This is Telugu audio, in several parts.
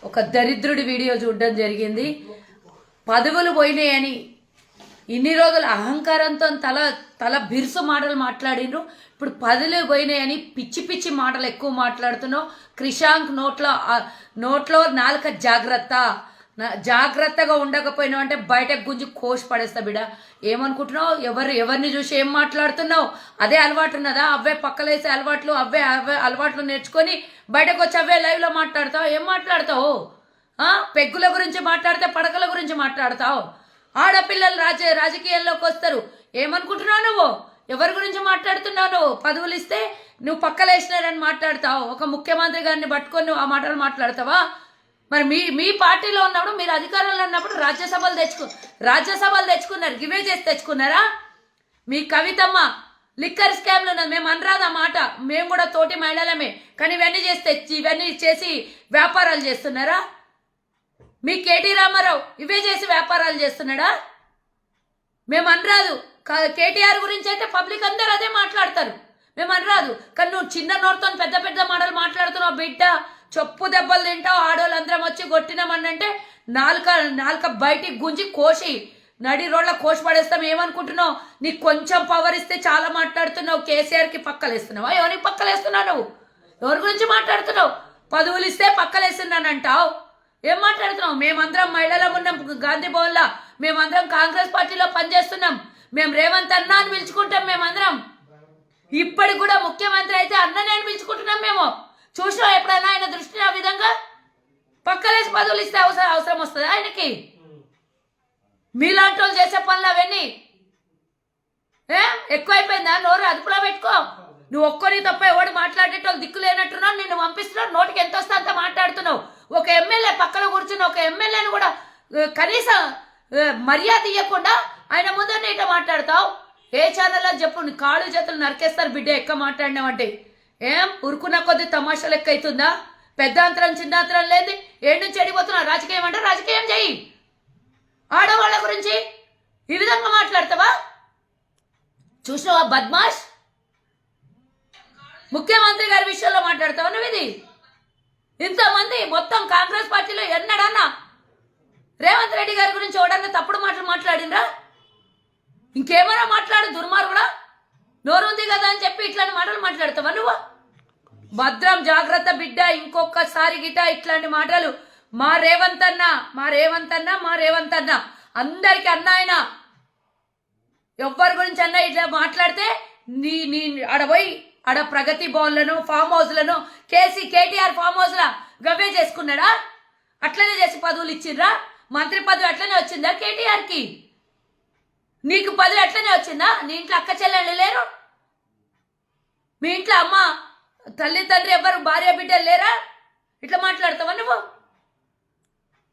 ఒక దరిద్రుడి వీడియో చూడడం జరిగింది. పదవులు పోయినాయని ఇన్ని రోజులు అహంకారంతో తల తల బిరుసు మాటలు మాట్లాడిండ్రు. ఇప్పుడు పదవులు పోయినాయని పిచ్చి పిచ్చి మాటలు ఎక్కువ మాట్లాడుతున్నావు. క్రిషాంక్ నోట్లో నాలుక జాగ్రత్తగా ఉండకపోయినావు అంటే బయటకు గుంజి కోసి పడేస్తా బిడ. ఏమనుకుంటున్నావు? ఎవరిని చూసి ఏం మాట్లాడుతున్నావు? అదే అలవాటు ఉన్నదా? అవే పక్కలేసే అలవాట్లు అవే అలవాట్లు నేర్చుకొని బయటకు వచ్చి అవే లైవ్లో మాట్లాడతావు. ఏం మాట్లాడతావు? పెగ్గుల గురించి మాట్లాడితే పడకల గురించి మాట్లాడతావు. ఆడపిల్లలు రాజకీయాల్లోకి వస్తారు. ఏమనుకుంటున్నావు నువ్వు? ఎవరి గురించి మాట్లాడుతున్నావు నువ్వు? పదవులు ఇస్తే నువ్వు పక్కలేసినారని మాట్లాడతావు. ఒక ముఖ్యమంత్రి గారిని పట్టుకొని నువ్వు ఆ మాటలు మాట్లాడతావా? మరి మీ పార్టీలో ఉన్నప్పుడు మీరు అధికారంలో ఉన్నప్పుడు రాజ్యసభలు తెచ్చుకున్నారు. గివే చేసి తెచ్చుకున్నారా? మీ కవితమ్మ లిక్కర్ స్కామ్లు ఉన్నది. మేము అనరాదు ఆ మాట. మేము కూడా తోటి మహిళలమే. కానీ ఇవన్నీ చేసి వ్యాపారాలు చేస్తున్నారా? మీ కేటీ రామారావు ఇవే చేసి వ్యాపారాలు చేస్తున్నాడా? మేము అనరాదు. కేటీఆర్ గురించి అయితే పబ్లిక్ అందరూ అదే మాట్లాడతారు. మేము అనరాదు. కానీ నువ్వు చిన్న నోటితో పెద్ద పెద్ద మాటలు మాట్లాడుతున్నావు బిడ్డ. చెప్పు దెబ్బలు తింటావు. ఆడోళ్ళందరం వచ్చి కొట్టినామనంటే నాలుక బయటికి గుంజి కోసి నడి రోడ్ల కోసి పడేస్తాం. ఏమనుకుంటున్నావు? నీకు కొంచెం పవర్ ఇస్తే చాలా మాట్లాడుతున్నావు. కేసీఆర్కి పక్కలేస్తున్నావా? ఎవరికి పక్కలేస్తున్నావు నువ్వు? ఎవరి గురించి మాట్లాడుతున్నావు? పదవులు ఇస్తే పక్కలేస్తున్నానంటావు. ఏం మాట్లాడుతున్నావు? మేమందరం మహిళలం ఉన్నాం గాంధీ భవన్లో. మేమందరం కాంగ్రెస్ పార్టీలో పనిచేస్తున్నాం. మేము రేవంత్ అన్న అని పిలుచుకుంటాం. మేమందరం ఇప్పటికి కూడా ముఖ్యమంత్రి అయితే అన్ననే అని పిలుచుకుంటున్నాం. మేము చూసినా ఎప్పుడైనా ఆయన దృష్టిని ఆ విధంగా పక్కలేసి పదవులు ఇస్తే అవసరం వస్తుంది ఆయనకి? మీలాంటి వాళ్ళు చేసే పనులు అవన్నీ ఎక్కువైపోయిందా? నోరు అదుపులో పెట్టుకో. నువ్వు ఒక్కరి తప్ప ఎవడు మాట్లాడేటోళ్ళు దిక్కు లేనట్టున్నావు. నిన్ను పంపిస్తున్నావు. నోటికి ఎంత వస్తే అంత మాట్లాడుతున్నావు. ఒక ఎమ్మెల్యే పక్కన కూర్చుని ఒక ఎమ్మెల్యేని కూడా కనీసం మర్యాద ఇవ్వకుండా ఆయన ముందర ఇట్లా మాట్లాడతావు. ఏ ఛానల్లో చెప్పు. నీ కాళ్ళు చేతులు నరికేస్తారు బిడ్డ ఎక్కువ మాట్లాడినావంటే. ఏం ఉరుకున్న కొద్ది తమాషా లెక్క అవుతుందా? పెద్ద అంతరం చిన్న అంతరం లేదు. ఏడు నుంచి ఎడిపోతున్నావు. రాజకీయం అంటే రాజకీయం చెయ్యి. ఆడవాళ్ళ గురించి ఈ విధంగా మాట్లాడతావా? చూసినావా బద్మాష్? ముఖ్యమంత్రి గారి విషయంలో మాట్లాడతావా నువ్వు? ఇది ఇంతమంది మొత్తం కాంగ్రెస్ పార్టీలో ఎన్నడన్నా రేవంత్ రెడ్డి గారి గురించి ఎవడన్నా తప్పుడు మాటలు మాట్లాడిండ్రా? ఇంకేమైనా మాట్లాడు దుర్మార్గుడా. నోరు ఉంది కదా అని చెప్పి ఇట్లాంటి మాటలు మాట్లాడతావా నువ్వు? భద్రం జాగ్రత్త బిడ్డ. ఇంకొకసారి గిట ఇట్లాంటి మాటలు మా రేవంత్ అన్న అందరికి అన్న ఆయన ఎవ్వరి గురించి అన్న ఇట్లా మాట్లాడితే నీ ఆడపోయి ఆడ ప్రగతి భవన్లను ఫామ్ హౌస్లను కేటీఆర్ ఫామ్ హౌస్లా గవే చేసుకున్నాడా? అట్లనే చేసి పదవులు ఇచ్చిండ్రా? మంత్రి పదవి అట్లనే వచ్చిందా కేటీఆర్కి? నీకు పదవి అట్లనే వచ్చిందా? నీ ఇంట్లో అక్క చెల్లెళ్ళు లేరు? మీ ఇంట్లో అమ్మ తల్లి తండ్రి ఎవరు భార్య బిడ్డలు లేరా? ఇట్లా మాట్లాడతావా నువ్వు?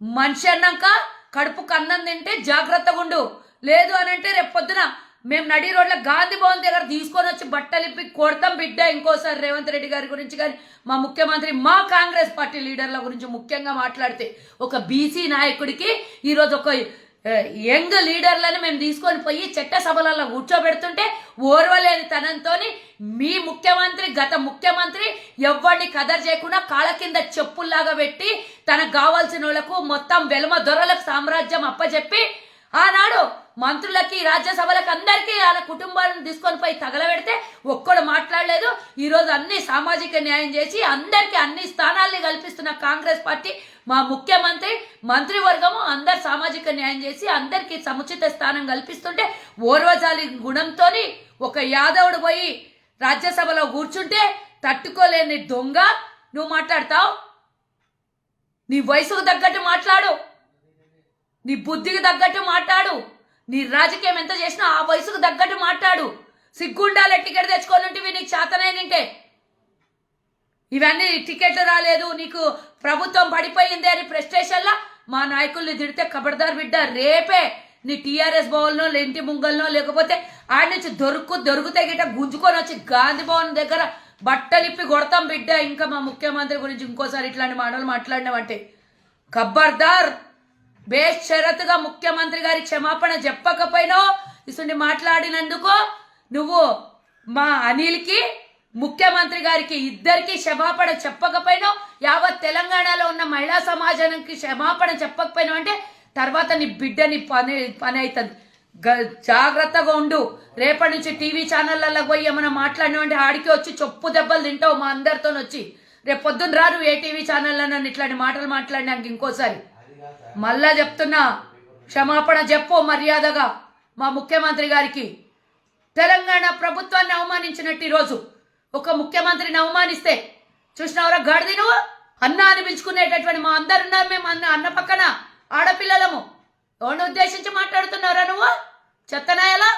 మనిషి అన్నాక కడుపుకు అన్నం తింటే జాగ్రత్తగా ఉండు. లేదు అని అంటే రేపు పొద్దున మేము నడి రోడ్ల గాంధీ భవన్ దగ్గర తీసుకొని వచ్చి బట్టలు ఇప్పి కొడతాం బిడ్డ. ఇంకోసారి రేవంత్ రెడ్డి గారి గురించి కానీ మా ముఖ్యమంత్రి మా కాంగ్రెస్ పార్టీ లీడర్ల గురించి ముఖ్యంగా మాట్లాడితే ఒక బీసీ నాయకుడికి ఈరోజు ఒక యంగ్ లీడర్లను మేము తీసుకొని పోయి చట్టసభలలో కూర్చోబెడుతుంటే ఓర్వలేని తనంతో మీ ముఖ్యమంత్రి గత ముఖ్యమంత్రి ఎవరిని కదర్ చేయకుండా కాళ్ళ కింద చెప్పుల్లాగా పెట్టి తనకు కావాల్సిన వాళ్ళకు మొత్తం వెలమ దొరలకు సామ్రాజ్యం అప్పచెప్పి ఆనాడు మంత్రులకి రాజ్యసభలకు అందరికీ వాళ్ళ కుటుంబాలను తీసుకొని పోయి తగలబెడితే ఒక్కడు మాట్లాడలేదు. ఈరోజు అన్ని సామాజిక న్యాయం చేసి అందరికీ అన్ని స్థానాల్ని కల్పిస్తున్న కాంగ్రెస్ పార్టీ మా ముఖ్యమంత్రి మంత్రివర్గము అందరు సామాజిక న్యాయం చేసి అందరికీ సముచిత స్థానం కల్పిస్తుంటే ఓర్వజాలి గుణంతో ఒక యాదవుడు పోయి రాజ్యసభలో కూర్చుంటే తట్టుకోలేని దొంగ నువ్వు మాట్లాడతావు. నీ వయసుకు తగ్గట్టు మాట్లాడు. నీ బుద్ధికి తగ్గట్టు మాట్లాడు. నీ రాజకీయం ఎంత చేసినా ఆ వయసుకు తగ్గట్టు మాట్లాడు. సిగ్గుండాలే టికెట్ తెచ్చుకొని ఉంటే నీకు చేతనైనంటే. ఇవన్నీ టికెట్లు రాలేదు నీకు ప్రభుత్వం పడిపోయింది అని ప్రెస్టేషన్లా మా నాయకుల్ని తిడితే ఖబర్దార్ బిడ్డ. రేపే నీ టీఆర్ఎస్ భవన్లో ఇంటి ముంగల్నో లేకపోతే ఆడి నుంచి దొరికితే గిట్ట గుంజుకొని వచ్చి గాంధీ భవన్ దగ్గర బట్టలిప్పి కొడతాం బిడ్డ. ఇంకా మా ముఖ్యమంత్రి గురించి ఇంకోసారి ఇట్లాంటి మాటలు మాట్లాడినావంటే ఖబర్దార్. బేషరతుగా ముఖ్యమంత్రి గారి క్షమాపణ చెప్పకపోయినావు. ఇసుండి మాట్లాడినందుకు నువ్వు మా అనిల్కి ముఖ్యమంత్రి గారికి ఇద్దరికి క్షమాపణ చెప్పకపోయినా, యావత్ తెలంగాణలో ఉన్న మహిళా సమాజానికి క్షమాపణ చెప్పకపోయినా అంటే తర్వాత నీ బిడ్డని పని అవుతుంది. జాగ్రత్తగా ఉండు. రేపటి నుంచి టీవీ ఛానళ్ళలో పోయి ఏమైనా మాట్లాడినావంటే ఆడికి వచ్చి చొప్పు దెబ్బలు తింటావు మా అందరితో వచ్చి. రేపు పొద్దున్న రా నువ్వు ఏ టీవీ ఛానల్లో నన్ను ఇట్లాంటి మాటలు మాట్లాడినాక ఇంకోసారి. మళ్ళా చెప్తున్నా, క్షమాపణ చెప్పు మర్యాదగా మా ముఖ్యమంత్రి గారికి. తెలంగాణ ప్రభుత్వాన్ని అవమానించినట్టు ఈరోజు ఒక ముఖ్యమంత్రిని అవమానిస్తే చూసినవరా గాడిది నువ్వు? అన్న అని పిలుచుకునేటటువంటి మా అందరున్నారు మేము అన్న పక్కన ఆడపిల్లలము. ఎవరిని ఉద్దేశించి మాట్లాడుతున్నారా నువ్వు? చెత్తనాయలా